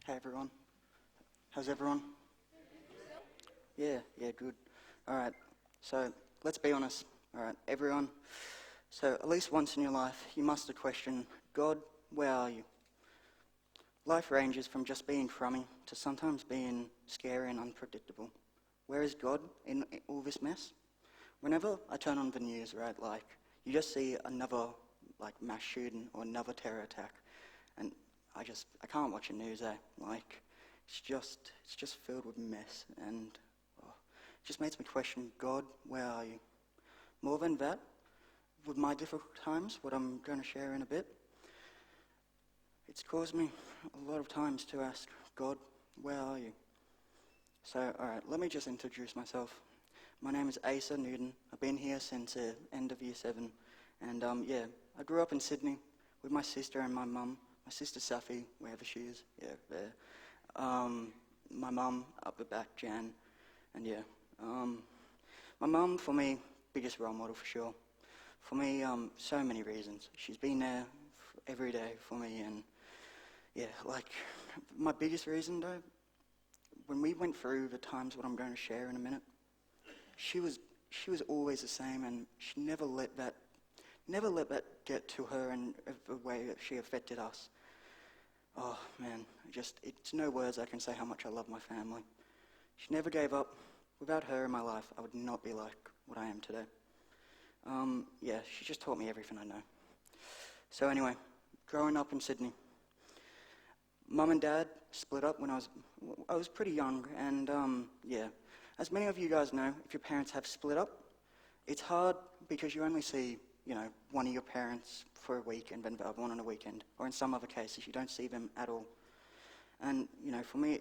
Hey everyone, how's everyone? Yeah, good. Alright, so let's be honest. Alright, everyone. So at least once in your life, you must have questioned, God, where are you? Life ranges from just being crummy to sometimes being scary and unpredictable. Where is God in all this mess? Whenever I turn on the news, right, like, you just see another, mass shooting or another terror attack, and I can't watch the news, Like, it's just filled with mess, and oh, it just makes me question, God, where are you? More than that, with my difficult times, what I'm going to share in a bit, it's caused me a lot of times to ask, God, where are you? So, alright, let me just introduce myself. My name is Asa Newton. I've been here since the end of year 7, and I grew up in Sydney with my sister and my mum. My sister Safi, wherever she is, there. My mum up the back, Jan, and my mum, for me, biggest role model for sure. For me, so many reasons. She's been there every day for me, and my biggest reason though, when we went through the times what I'm going to share in a minute, she was always the same, and she never let that get to her and the way that she affected us. Oh man, it's no words I can say how much I love my family. She never gave up. Without her in my life, I would not be like what I am today. She just taught me everything I know. So anyway, growing up in Sydney, Mum and Dad split up when I was pretty young, and as many of you guys know, if your parents have split up, it's hard because you only see, one of your parents for a week and then the other one on a weekend, or in some other cases you don't see them at all. And for me,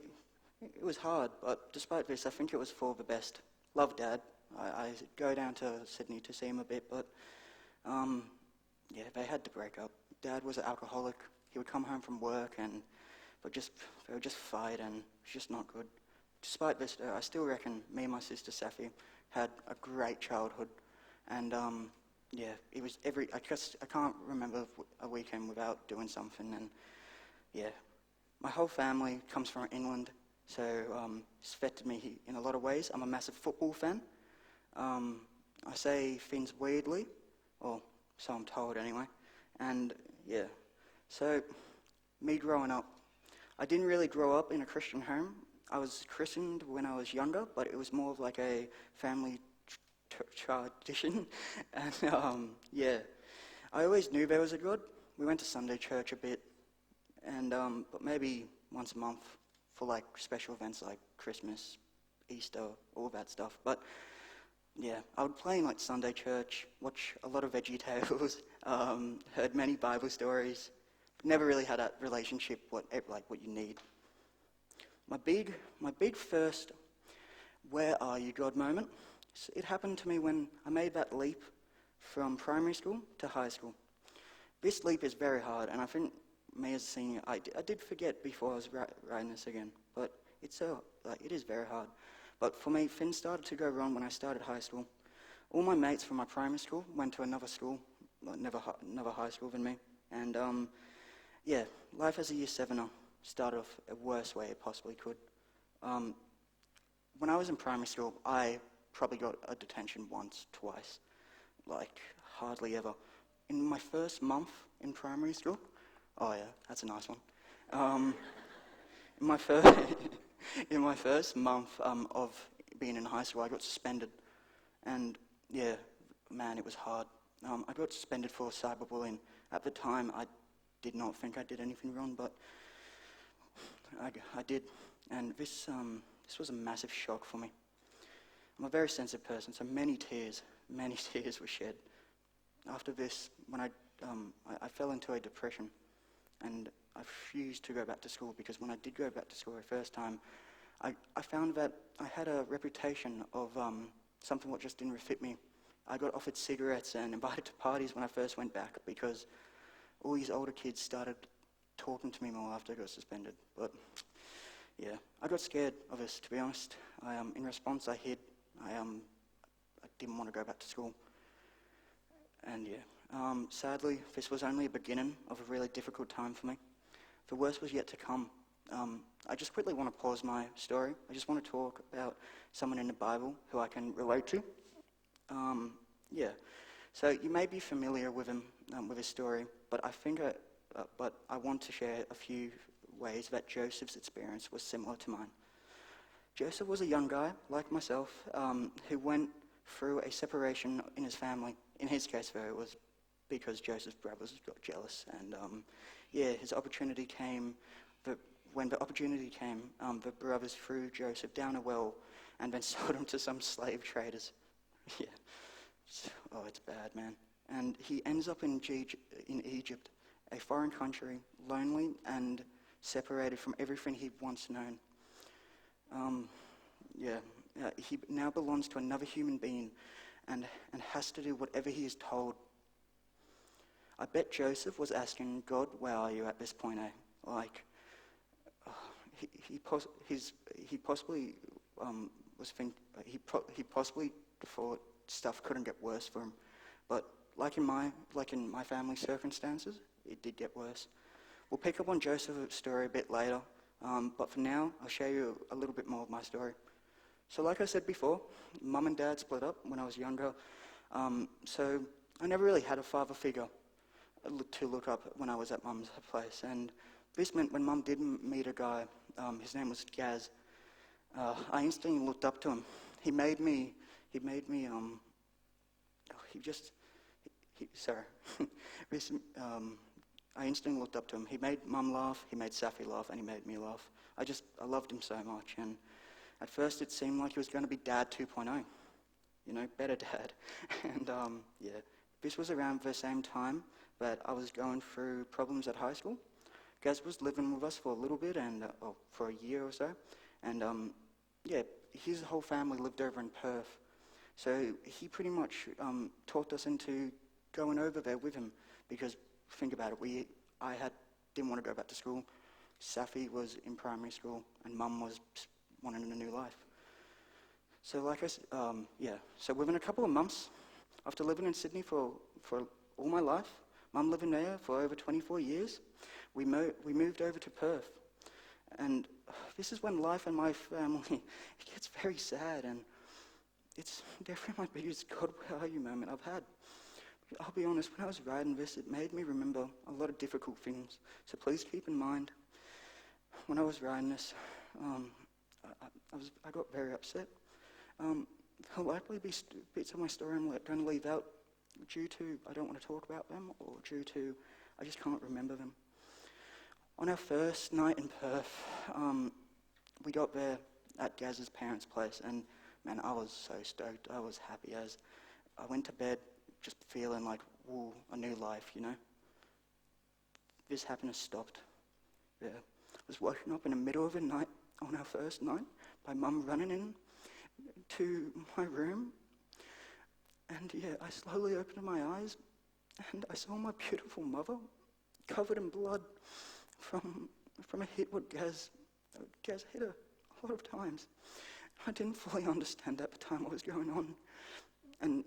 it was hard, but despite this, I think it was for the best. Love Dad. I go down to Sydney to see him a bit, but they had to break up. Dad was an alcoholic. He would come home from work and they would just fight, and it's just not good. Despite this, I still reckon me and my sister Safi had a great childhood, and it was I can't remember a weekend without doing something, and my whole family comes from England, so it's affected me in a lot of ways. I'm a massive football fan. I say things weirdly, or so I'm told anyway, and so me growing up, I didn't really grow up in a Christian home. I was christened when I was younger, but it was more of like a family tradition. And I always knew there was a God. We went to Sunday church a bit, and but maybe once a month for like special events like Christmas, Easter, all that stuff. But I would play in like Sunday church, watch a lot of Veggie Tales, heard many Bible stories. Never really had that relationship, what you need. My big first "Where are you, God" moment, it happened to me when I made that leap from primary school to high school. This leap is very hard, and I think me as a senior, I did forget before I was writing this again, but it is very hard. But for me, things started to go wrong when I started high school. All my mates from my primary school went to another school, another high school than me, and life as a year 7er started off the worst way it possibly could. When I was in primary school, I probably got a detention once, twice, like hardly ever. In my first month in primary school, oh yeah, that's a nice one. In my first in my first month of being in high school, I got suspended, and it was hard. I got suspended for cyberbullying. At the time, I did not think I did anything wrong, but I did, and this was a massive shock for me. I'm a very sensitive person, so many tears were shed. After this, when I fell into a depression, and I refused to go back to school, because when I did go back to school the first time, I found that I had a reputation of something what just didn't fit me. I got offered cigarettes and invited to parties when I first went back, because all these older kids started talking to me more after I got suspended. But I got scared of this, to be honest. In response, I hid. I didn't want to go back to school. And sadly, this was only a beginning of a really difficult time for me. The worst was yet to come. I just quickly want to pause my story. I just want to talk about someone in the Bible who I can relate to. Yeah, so you may be familiar with him, with his story, but but I want to share a few ways that Joseph's experience was similar to mine. Joseph was a young guy, like myself, who went through a separation in his family. In his case, though, it was because Joseph's brothers got jealous, and his opportunity came. When the opportunity came, the brothers threw Joseph down a well and then sold him to some slave traders. Yeah, it's bad, man. And he ends up in Egypt, a foreign country, lonely and separated from everything he'd once known. He now belongs to another human being and has to do whatever he is told. I bet Joseph was asking God, "Where are you at this point?" Like, he possibly thought stuff couldn't get worse for him, but like in my family circumstances, it did get worse. We'll pick up on Joseph's story a bit later, but for now, I'll share you a little bit more of my story. So like I said before, Mum and Dad split up when I was younger, so I never really had a father figure to look up when I was at Mum's place. And this meant when Mum did meet a guy, his name was Gaz, I instantly looked up to him. I instantly looked up to him. He made Mum laugh, he made Safi laugh, and he made me laugh. I loved him so much, and at first it seemed like he was going to be Dad 2.0, better dad. And this was around the same time that I was going through problems at high school. Gaz was living with us for a little bit, and for a year or so, and his whole family lived over in Perth. So he pretty much talked us into going over there with him, because think about it, didn't want to go back to school. Safi was in primary school, and Mum was wanting a new life. So so within a couple of months, after living in Sydney for all my life, Mum living there for over 24 years, we moved over to Perth. And this is when life in my family gets very sad, and it's definitely my biggest "God, where are you" moment I've had. I'll be honest, when I was writing this, it made me remember a lot of difficult things. So please keep in mind, when I was writing this, I got very upset. There'll likely be bits of my story I'm going to leave out due to I don't want to talk about them, or due to I just can't remember them. On our first night in Perth, we got there at Gaz's parents' place, and man, I was so stoked. I was happy as I went to bed just feeling like, woo, a new life, This happiness stopped. Yeah. I was woken up in the middle of the night on our first night by Mum running in to my room, and I slowly opened my eyes, and I saw my beautiful mother covered in blood from a hit what Gaz hit her a lot of times. I didn't fully understand at the time what was going on, and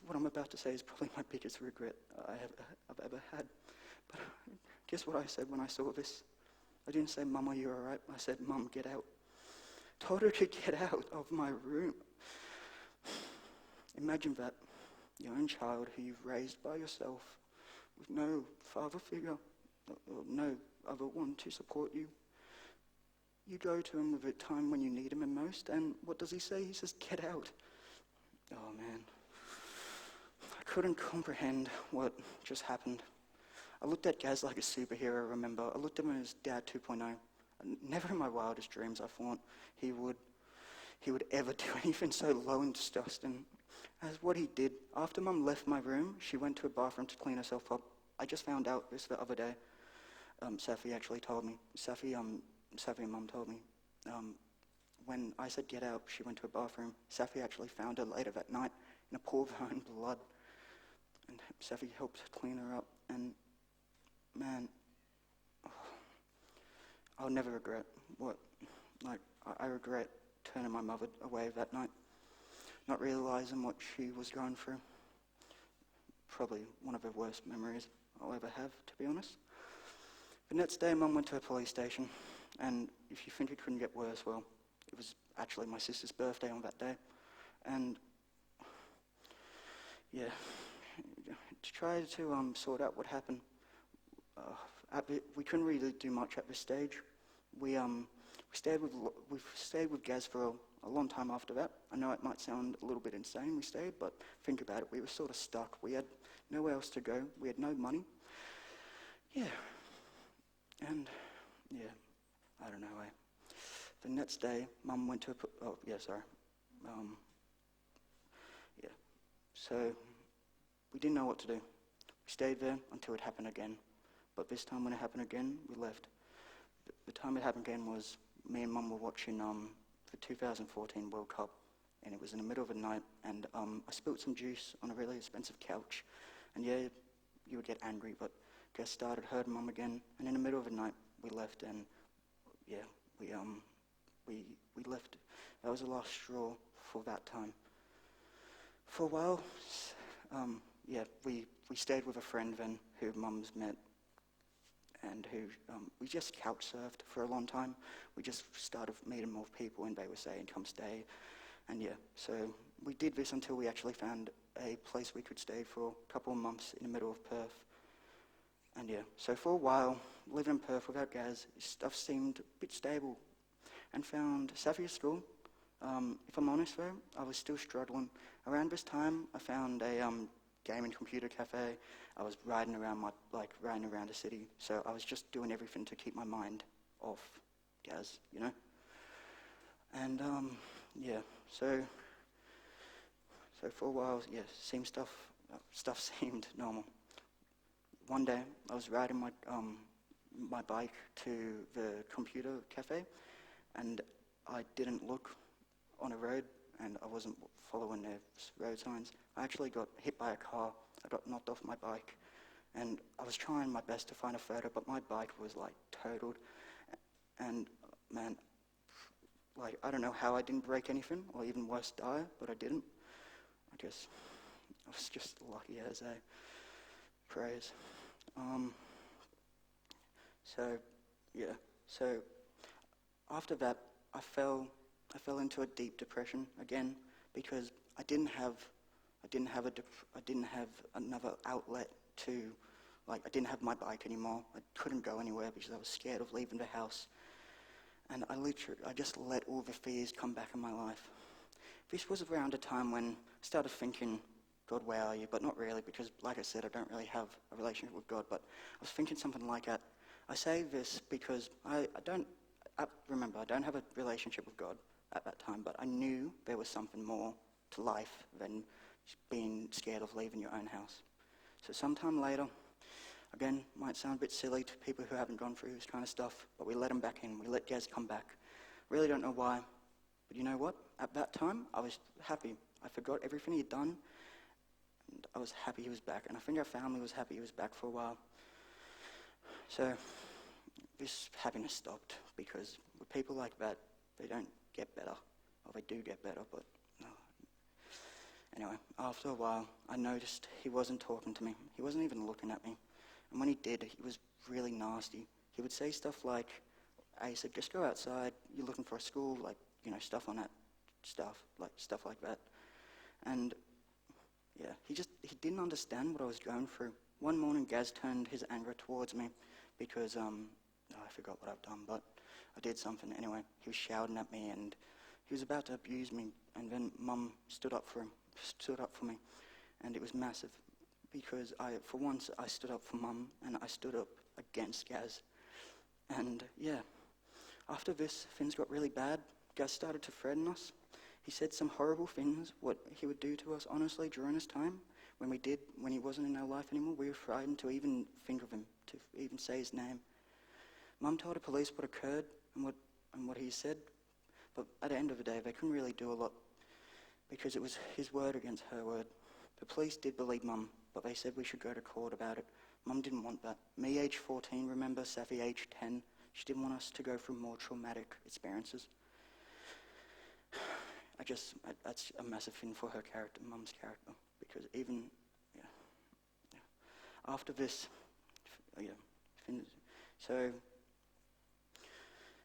what I'm about to say is probably my biggest regret I've ever had. But guess what I said when I saw this? I didn't say, "Mum, are you alright?" I said, "Mum, get out." Told her to get out of my room. Imagine that. Your own child who you've raised by yourself, with no father figure, or no other one to support you. You go to him with a time when you need him the most, and what does he say? He says, "Get out." Oh man, I couldn't comprehend what just happened. I looked at Gaz like a superhero, remember. I looked at him as Dad 2.0. Never in my wildest dreams I thought he would ever do anything so low and disgusting as what he did. After Mum left my room, she went to a bathroom to clean herself up. I just found out this the other day. Safi actually told me. Safi and Mum told me. When I said get out, she went to a bathroom. Safi actually found her later that night in a pool of her own blood. And Safi helped clean her up. And man, I'll never regret I regret turning my mother away that night, not realising what she was going through. Probably one of the worst memories I'll ever have, to be honest. The next day, Mum went to a police station. And if you think it couldn't get worse, well, it was actually my sister's birthday on that day. And yeah, to try to sort out what happened, we couldn't really do much at this stage. We stayed with Gaz for a long time after that. I know it might sound a little bit insane we stayed, but think about it, we were sort of stuck. We had nowhere else to go. We had no money. Yeah. And yeah, I don't know. The next day, Mum went to yeah. So we didn't know what to do. We stayed there until it happened again. But this time when it happened again, we left. The time it happened again was me and Mum were watching the 2014 World Cup, and it was in the middle of the night, and I spilt some juice on a really expensive couch. And yeah, you would get angry, but Gus started hurting Mum again, and in the middle of the night, we left, and yeah, we left. That was the last straw for that time. For a while, we stayed with a friend then who Mum's met, and who we just couch surfed for a long time. We just started meeting more people, and they were saying, come stay. And yeah, so we did this until we actually found a place we could stay for a couple of months in the middle of Perth. And yeah, so for a while, living in Perth without Gaz, stuff seemed a bit stable. And found Safi school. If I'm honest though, I was still struggling. Around this time, I found a gaming computer cafe. I was riding around the city. So I was just doing everything to keep my mind off Gaz, you know? And so for a while, yeah, stuff seemed normal. One day, I was riding my bike to the computer cafe, and I didn't look on a road, and I wasn't following the road signs. I actually got hit by a car. I got knocked off my bike, and I was trying my best to find a photo, but my bike was like totaled. And man, like I don't know how I didn't break anything, or even worse, die, but I didn't. I guess I was just lucky as a praise. So after that, I fell into a deep depression again because I didn't have another outlet to, like, I didn't have my bike anymore. I couldn't go anywhere because I was scared of leaving the house. And I just let all the fears come back in my life. This was around a time when I started thinking, God, where are you? But not really, because like I said, I don't really have a relationship with God, but I was thinking something like that. I say this because I don't have a relationship with God at that time, but I knew there was something more to life than being scared of leaving your own house. So sometime later, again, might sound a bit silly to people who haven't gone through this kind of stuff, but we let him back in. We let Gaz come back. Really don't know why, but you know what? At that time, I was happy. I forgot everything he'd done, and I was happy he was back. And I think our family was happy he was back for a while. So this happiness stopped because with people like that, they don't get better, or they do get better, but no. Anyway, after a while, I noticed he wasn't talking to me. He wasn't even looking at me. And when he did, he was really nasty. He would say stuff like, "Hey, so just go outside, you're looking for a school," like, you know, stuff like that. And yeah, he didn't understand what I was going through. One morning, Gaz turned his anger towards me because, I forgot what I've done, but I did something anyway. He was shouting at me and he was about to abuse me, and then Mum stood up for me, and it was massive because for once I stood up for Mum and I stood up against Gaz. And yeah, after this, things got really bad. Gaz started to threaten us. He said some horrible things, what he would do to us, honestly, during this time. When he wasn't in our life anymore, we were frightened to even think of him, to even say his name. Mum told the police what occurred and what he said, but at the end of the day, they couldn't really do a lot because it was his word against her word. The police did believe Mum, but they said we should go to court about it. Mum didn't want that. Me, age 14, remember, Safi, age 10, she didn't want us to go through more traumatic experiences. That's a massive thing for her character, Mum's character, because even, after this,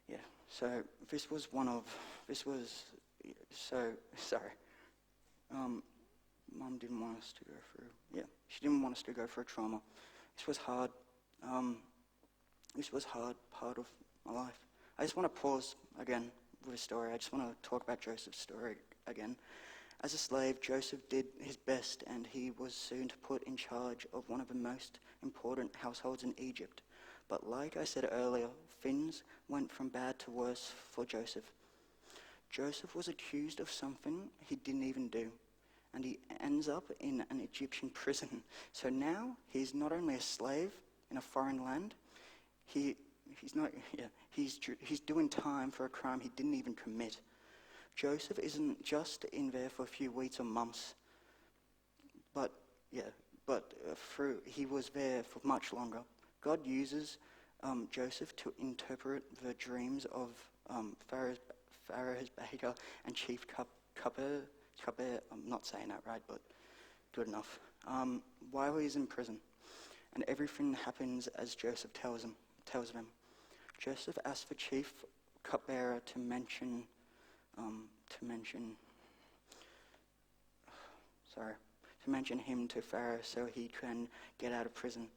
Yeah, so this was one of, this was, so, sorry. Mum didn't want us to go through, she didn't want us to go through trauma. This was hard. This was hard part of my life. I just want to pause again with a story. I just want to talk about Joseph's story again. As a slave, Joseph did his best, and he was soon to put in charge of one of the most important households in Egypt. But like I said earlier, things went from bad to worse for Joseph. Joseph was accused of something he didn't even do, and he ends up in an Egyptian prison. So now he's not only a slave in a foreign land, he's doing time for a crime he didn't even commit. Joseph isn't just in there for a few weeks or months, but he was there for much longer. God uses Joseph to interpret the dreams of Pharaoh's baker and chief cupbearer. I'm not saying that right, but good enough. While he's in prison, and everything happens as Joseph tells them. Joseph asks the chief cupbearer to mention him to Pharaoh so he can get out of prison.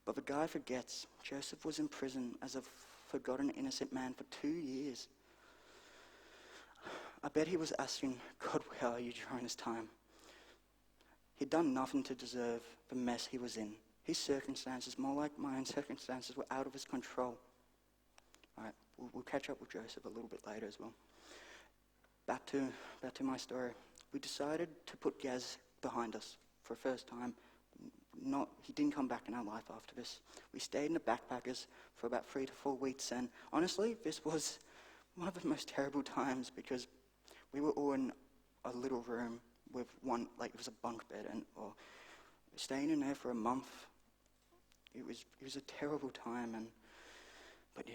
But the guy forgets. Joseph was in prison as a forgotten innocent man for 2 years. I bet he was asking, God, where are you during this time? He'd done nothing to deserve the mess he was in. His circumstances, more like my own circumstances, were out of his control. All right, we'll catch up with Joseph a little bit later as well. Back to my story. We decided to put Gaz behind us for the first time. He didn't come back in our life after this. We stayed in the backpackers for about 3 to 4 weeks, and honestly, this was one of the most terrible times because we were all in a little room with one, like it was a bunk bed, and staying in there for a month. It was a terrible time, but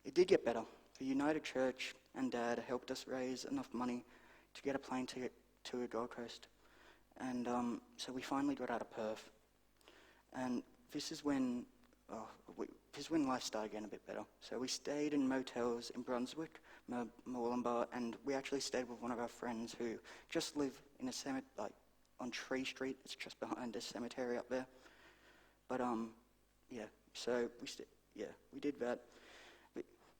it did get better. The United Church and Dad helped us raise enough money to get a plane ticket to the Gold Coast, and so we finally got out of Perth. And this is when life started getting a bit better. So we stayed in motels in Brunswick, Moolumbar, and we actually stayed with one of our friends who just lived in a cemetery, like on Tree Street. It's just behind a cemetery up there. But so we did that.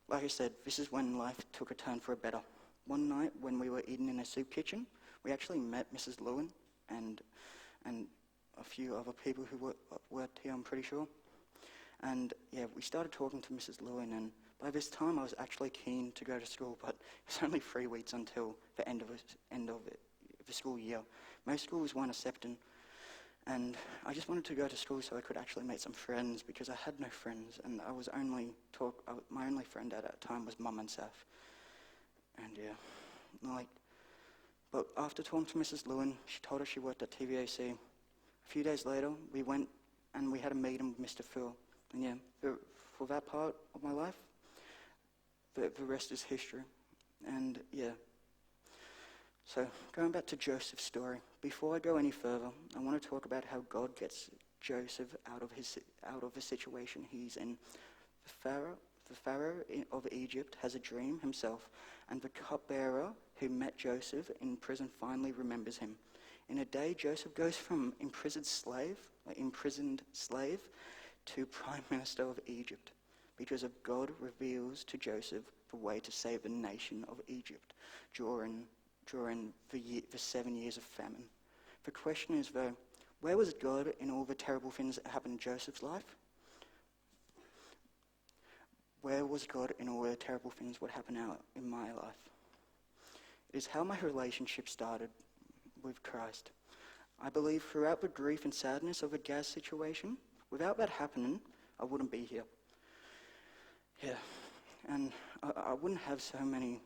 Like I said, this is when life took a turn for a better. One night when we were eating in a soup kitchen, we actually met Mrs. Lewin and a few other people who worked here, I'm pretty sure. And we started talking to Mrs. Lewin, and by this time I was actually keen to go to school, but it's only 3 weeks until the end of the school year. Most schools weren't accepting, and I just wanted to go to school so I could actually make some friends because I had no friends, and my only friend at that time was Mum and Saf. And but after talking to Mrs. Lewin, she told us she worked at TVAC. A few days later, we went and we had a meeting with Mr. Phil. And for that part of my life, the rest is history. And so going back to Joseph's story, before I go any further, I want to talk about how God gets Joseph out of the situation he's in. The Pharaoh of Egypt has a dream himself, and the cupbearer who met Joseph in prison finally remembers him. In a day, Joseph goes from imprisoned slave to Prime Minister of Egypt, because God reveals to Joseph the way to save the nation of Egypt during the 7 years of famine. The question is, though, where was God in all the terrible things that happened in Joseph's life? Where was God in all the terrible things that happened out in my life? It is how my relationship started with Christ. I believe throughout the grief and sadness of the Gaz situation, without that happening, I wouldn't be here. And I wouldn't have so many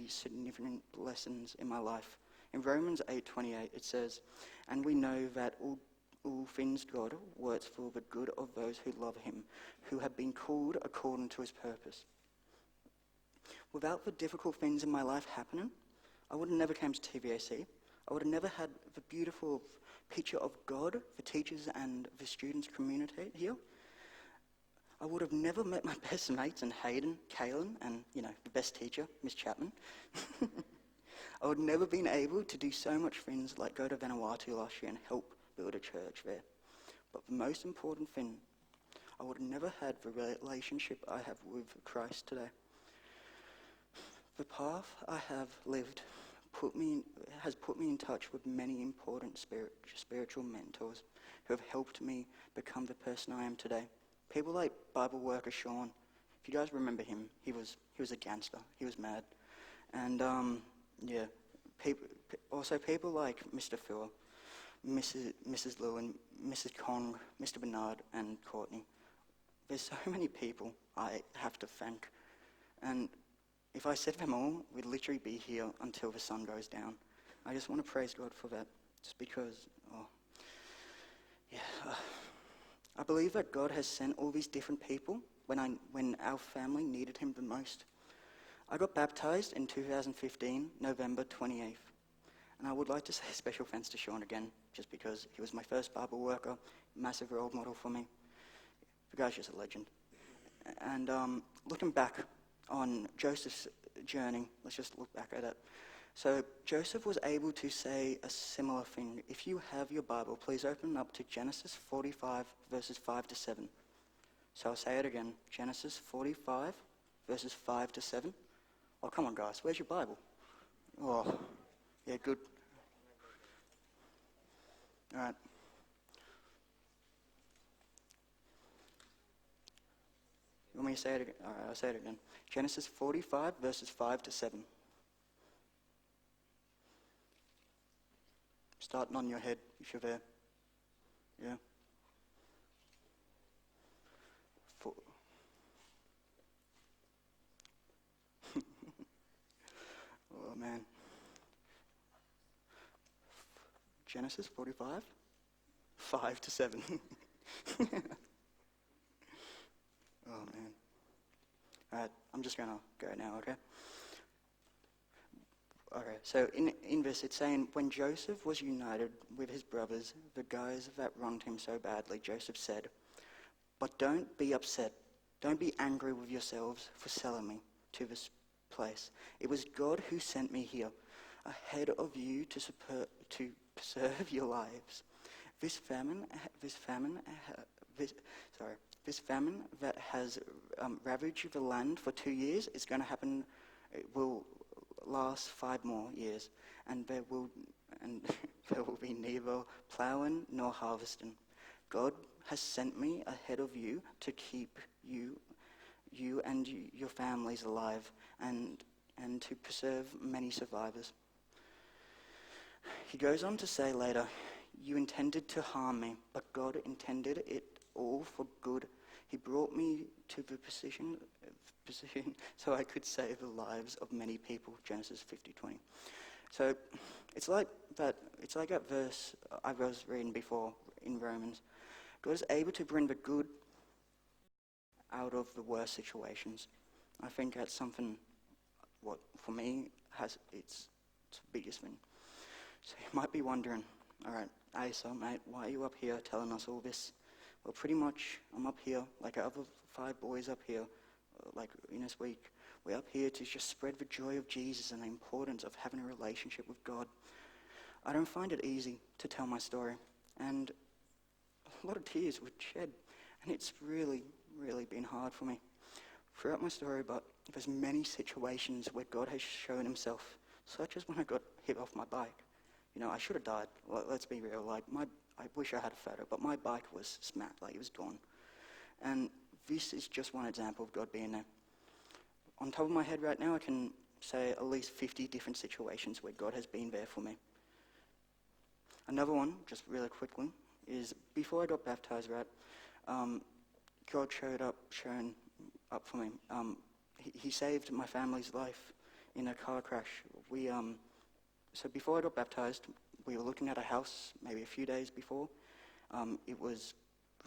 significant lessons in my life. In Romans 8:28 it says, "And we know that all things God works for the good of those who love him, who have been called according to his purpose." Without the difficult things in my life happening, I would have never came to TVAC. I would have never had the beautiful picture of God, the teachers and the students communicate here. I would have never met my best mates and Hayden, Kaylin, and, the best teacher, Miss Chapman. I would never been able to do so much things like go to Vanuatu last year and help build a church there. But the most important thing, I would have never had the relationship I have with Christ today. The path I have lived has put me in touch with many important spiritual mentors who have helped me become the person I am today. People like Bible worker Sean. If you guys remember him, he was a gangster. He was mad. And people like Mr. Phil, Mrs. Lewin, Mrs. Kong, Mr. Bernard, and Courtney. There's so many people I have to thank. And if I said them all, we'd literally be here until the sun goes down. I just want to praise God for that, just because, I believe that God has sent all these different people when our family needed him the most. I got baptized in 2015, November 28th. And I would like to say special thanks to Sean again, just because he was my first Bible worker, massive role model for me. The guy's just a legend. And looking back on Joseph's journey, let's just look back at it. So Joseph was able to say a similar thing. If you have your Bible, please open up to Genesis 45, verses 5 to 7. So I'll say it again. Genesis 45, verses 5 to 7. Oh, come on, guys. Where's your Bible? Oh, yeah, good. All right. You want me to say it again? All right, I'll say it again. Genesis 45, verses 5 to 7. Starting on your head, if you're there. Yeah. Oh, man. Genesis 45, 5 to 7. Oh, man. All right, I'm just going to go now, okay? Okay, so in this it's saying, when Joseph was united with his brothers, the guys that wronged him so badly, Joseph said, "But don't be upset. Don't be angry with yourselves for selling me to this place. It was God who sent me here, ahead of you to preserve your lives. This famine that has ravaged the land for 2 years is going to happen. It will last 5 more years, and there will be neither plowing nor harvesting. God has sent me ahead of you to keep you and your families alive, and to preserve many survivors." He goes on to say later, "You intended to harm me, but God intended it all for good. He brought me to the position so I could save the lives of many people." Genesis 50:20. So it's like that verse I was reading before in Romans. God is able to bring the good out of the worst situations. I think that's something what for me it's the biggest thing. So you might be wondering, all right, Asa, mate, why are you up here telling us all this? Well, pretty much I'm up here, like our other 5 boys up here, like in this week. We're up here to just spread the joy of Jesus and the importance of having a relationship with God. I don't find it easy to tell my story, and a lot of tears were shed, and it's really, really been hard for me throughout my story. But there's many situations where God has shown himself, such as when I got hit off my bike. I should have died. Let's be real. I wish I had a photo, but my bike was smacked, it was gone. And this is just one example of God being there. On top of my head right now, I can say at least 50 different situations where God has been there for me. Another one, just really quickly, is before I got baptized, right, God showed up for me. He saved my family's life in a car crash. So before I got baptized, we were looking at a house maybe a few days before. It was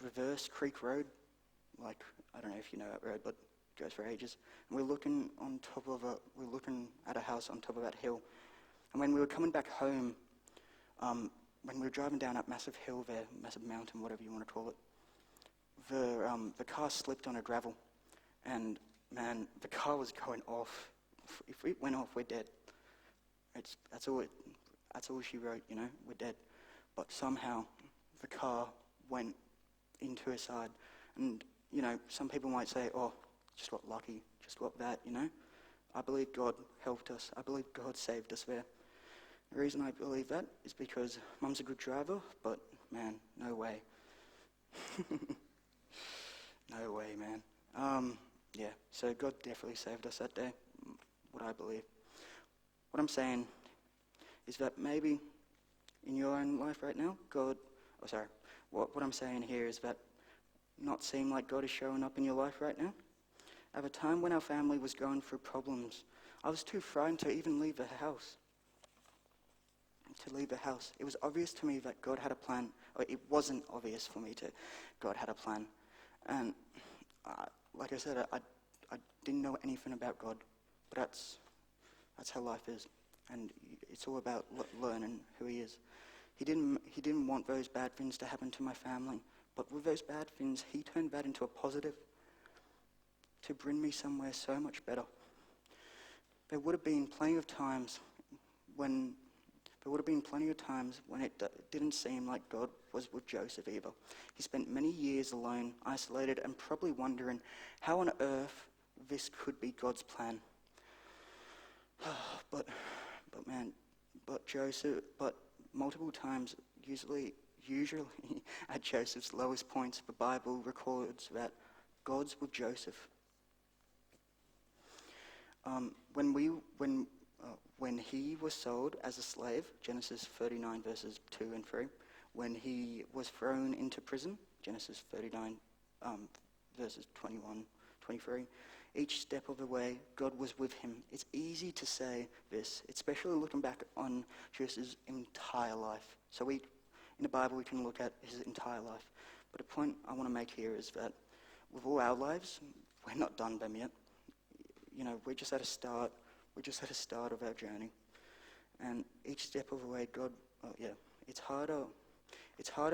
Reverse Creek Road. I don't know if you know that road, but it goes for ages. And we're looking at a house on top of that hill. And when we were coming back home, when we were driving down that massive hill there, massive mountain, whatever you want to call it, the car slipped on a gravel, and man, the car was going off. If it went off, we're dead. That's all she wrote, we're dead. But somehow the car went into her side. And, some people might say, oh, just got lucky, just got that, I believe God helped us. I believe God saved us there. The reason I believe that is because Mum's a good driver, but, man, no way. No way, man. So God definitely saved us that day, what I believe. What I'm saying is that maybe in your own life right now, what I'm saying here is that not seem like God is showing up in your life right now. At a time when our family was going through problems, I was too frightened to even leave the house. It was obvious to me that God had a plan. Or it wasn't obvious for me to God had a plan. And like I said, I didn't know anything about God. But that's how life is. And it's all about learning who he is. He didn't want those bad things to happen to my family. But with those bad things, he turned that into a positive to bring me somewhere so much better. There would have been plenty of times when it didn't seem like God was with Joseph either. He spent many years alone, isolated, and probably wondering how on earth this could be God's plan. But multiple times, usually at Joseph's lowest points, the Bible records that God's with Joseph. When he was sold as a slave, Genesis 39 verses 2 and 3, when he was thrown into prison, Genesis 39 verses 21, 23, each step of the way, God was with him. It's easy to say this, especially looking back on Jesus' entire life. So in the Bible, we can look at his entire life. But the point I want to make here is that with all our lives, we're not done them yet. We're just at a start. We're just at the start of our journey. And each step of the way, it's harder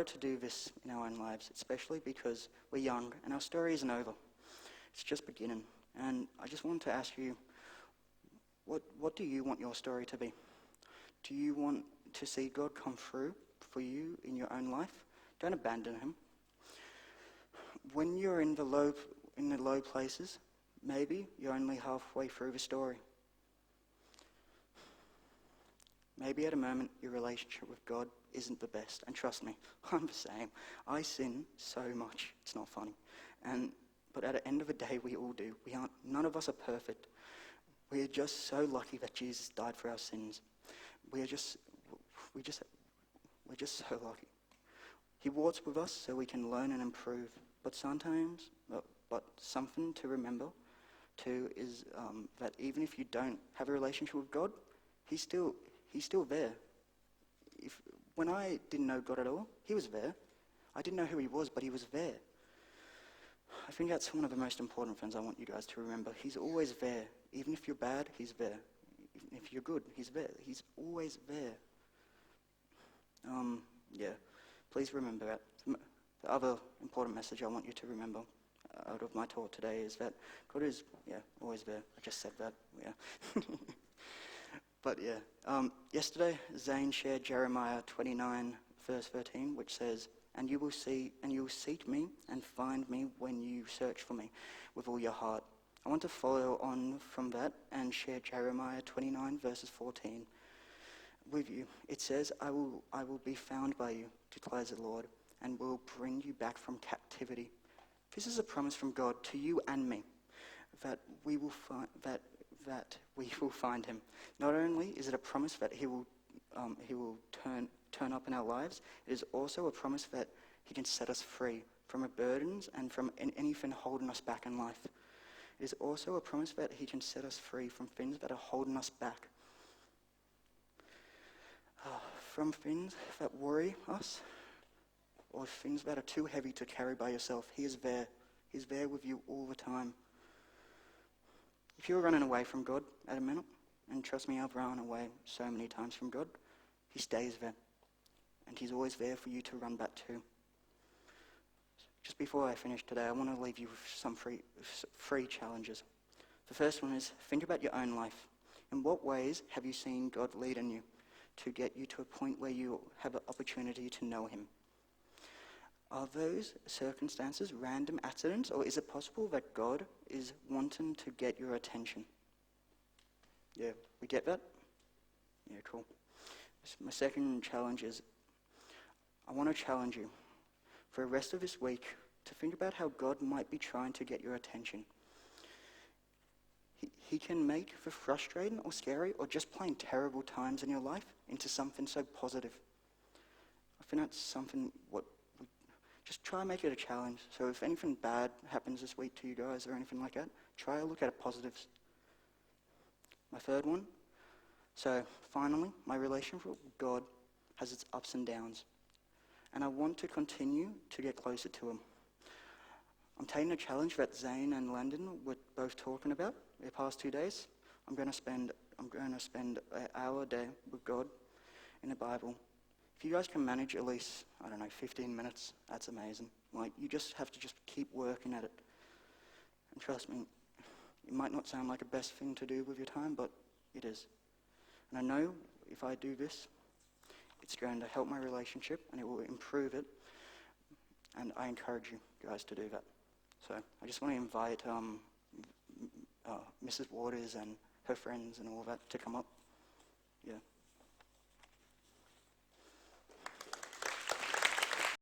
to do this in our own lives, especially because we're young and our story isn't over. It's just beginning. And I just wanted to ask you, what do you want your story to be? Do you want to see God come through for you in your own life? Don't abandon him. When you're in the low places, maybe you're only halfway through the story. Maybe at a moment your relationship with God isn't the best. And trust me, I'm the same. I sin so much, it's not funny. But at the end of the day, we all do. None of us are perfect. We're just so lucky that Jesus died for our sins. We're just so lucky. He walks with us so we can learn and improve. But something to remember too is that even if you don't have a relationship with God, He's still there. When I didn't know God at all, he was there. I didn't know who he was, but he was there. I think that's one of the most important things I want you guys to remember. He's always there. Even if you're bad, he's there. Even if you're good, he's there. He's always there. Please remember that. The other important message I want you to remember out of my talk today is that God is, always there. I just said that, But yesterday Zane shared Jeremiah 29 verse 13, which says, "And you will seek me and find me when you search for me with all your heart." I want to follow on from that and share Jeremiah 29 verses 14 with you. It says, I will be found by you, declares the Lord, and will bring you back from captivity. This is a promise from God to you and me, that we will find him. Not only is it a promise that he will turn up in our lives, it is also a promise that he can set us free from our burdens and from anything holding us back in life. It is also a promise that he can set us free from things that are holding us back. From things that worry us, or things that are too heavy to carry by yourself. He is there. He's there with you all the time. If you're running away from God at a minute, and trust me, I've run away so many times from God, he stays there. And he's always there for you to run back to. just before I finish today, I want to leave you with some free challenges. The first one is, think about your own life. In what ways have you seen God lead in you to get you to a point where you have an opportunity to know him? Are those circumstances random accidents, or is it possible that God is wanting to get your attention? Yeah, we get that? Yeah, cool. My second challenge is, I want to challenge you for the rest of this week to think about how God might be trying to get your attention. He can make the frustrating or scary or just plain terrible times in your life into something so positive. I think that's something just try and make it a challenge. So if anything bad happens this week to you guys or anything like that, try to look at the positives. My third one. So finally, my relationship with God has its ups and downs. And I want to continue to get closer to him. I'm taking a challenge that Zane and Landon were both talking about the past 2 days. I'm going to spend an hour a day with God in the Bible. If you guys can manage at least, 15 minutes, that's amazing. Like, you just have to just keep working at it. And trust me, it might not sound like the best thing to do with your time, but it is. And I know if I do this, it's going to help my relationship and it will improve it. And I encourage you guys to do that. So I just want to invite Mrs. Waters and her friends and all that to come up. Yeah.